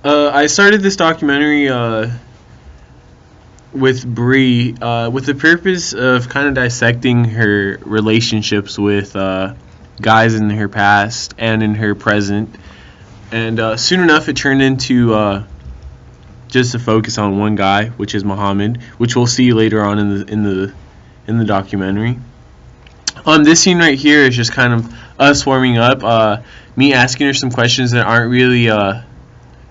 I started this documentary with Bree with the purpose of kind of dissecting her relationships with guys in her past and in her present. And soon enough, it turned into just a focus on one guy, which is Muhammad, which we'll see later on in the documentary. This scene right here is just kind of us warming up, me asking her some questions that aren't really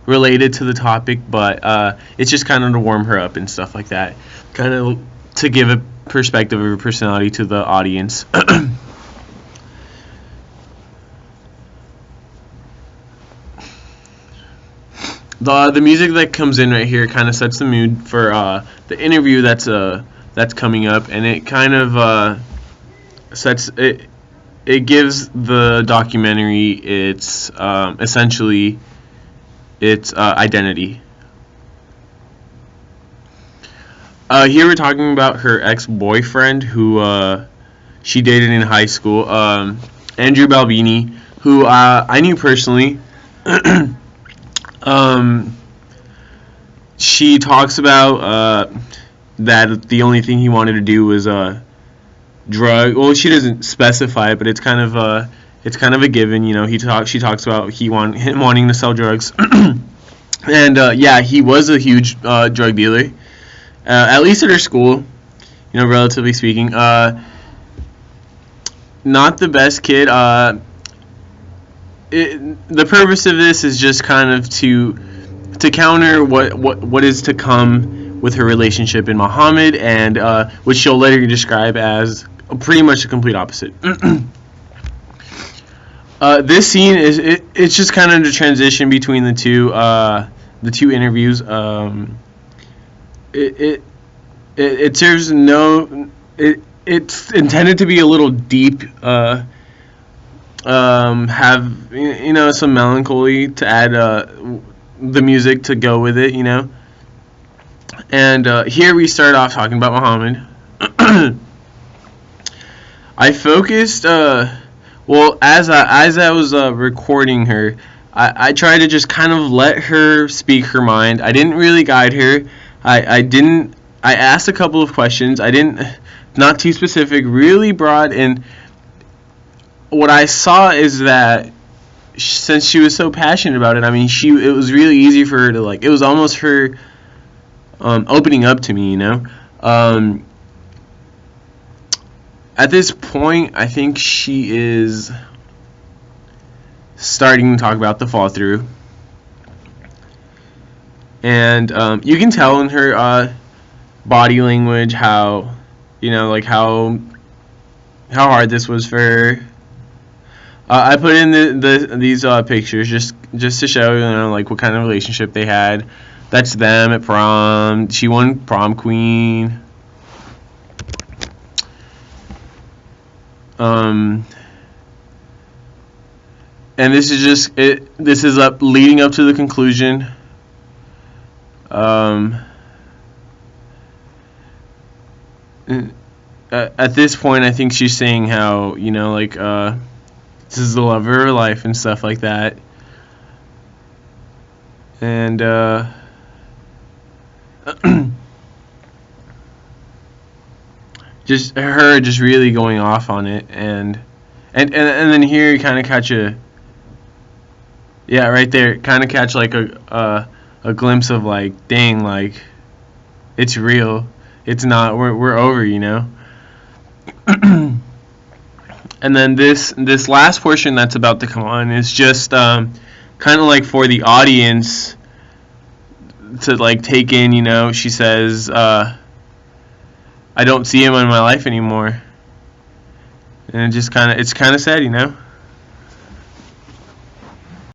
related to the topic, but it's just kind of to warm her up and stuff like that, kind of to give a perspective of her personality to the audience. The music that comes in right here kind of sets the mood for the interview that's coming up, and it kind of sets it. It gives the documentary its essentially its identity. Here we're talking about her ex-boyfriend who she dated in high school, Andrew Balbini, who I knew personally. She talks about that the only thing he wanted to do was drug. Well, she doesn't specify it, but it's kind of a given. You know, she talks about him wanting to sell drugs, and yeah, he was a huge drug dealer, at least at her school. You know, relatively speaking, not the best kid. The purpose of this is just kind of to counter what is to come with her relationship in Muhammad, and which she'll later describe as pretty much the complete opposite. This scene it's just kind of the transition between the two interviews. It serves no. It's intended to be a little deep. Have some melancholy to add the music to go with it, and here we start off talking about Muhammad. I focused well, as I was recording her, I tried to just kind of let her speak her mind. I didn't really guide her. I asked a couple of questions. I didn't, not too specific, really broad, and what I saw is that since she was so passionate about it, I mean, it was really easy for her to, like, it was almost her opening up to me, At this point, I think she is starting to talk about the fall through, and you can tell in her body language how, how hard this was for her. I put in these pictures just to show, like, what kind of relationship they had. That's them at prom. She won prom queen. And this is just it. This is leading up to the conclusion. At this point, I think she's saying how, this is the love of her life and stuff like that. And just her just really going off on it, and then here you kind of catch right there, kind of catch like a glimpse of, like, dang, like, it's real. It's not, we're over, And then this last portion that's about to come on is just kind of like for the audience to, like, take in. She says, I don't see him in my life anymore, and it's kind of sad,